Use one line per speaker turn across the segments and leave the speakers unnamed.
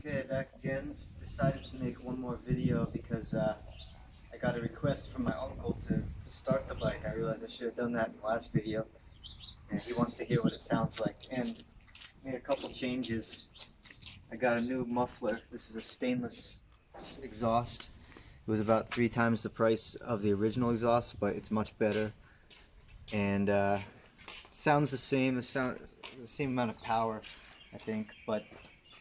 Okay, back again. Decided to make one more video because I got a request from my uncle to start the bike. I realized I should have done that in the last video, and he wants to hear what it sounds like. And made a couple changes. I got a new muffler. This is a stainless exhaust. It was about 3 times the price of the original exhaust, but it's much better. And sounds the same. It sounds the same amount of power, I think, but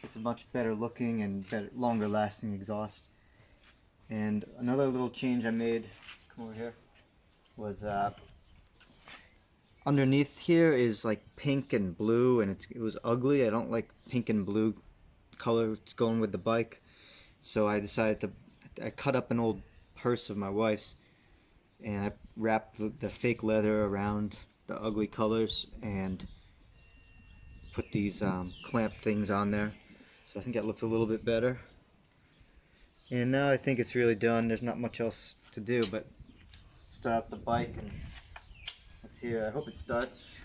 it's a much better looking and better, longer lasting exhaust. And another little change I made, come over here, was underneath here is like pink and blue, and it was ugly. I don't like pink and blue color. It's going with the bike, so I decided I cut up an old purse of my wife's, and I wrapped the fake leather around the ugly colors and put these clamp things on there. So I think that looks a little bit better. And now I think it's really done. There's not much else to do but start up the bike, and let's hear. I hope it starts.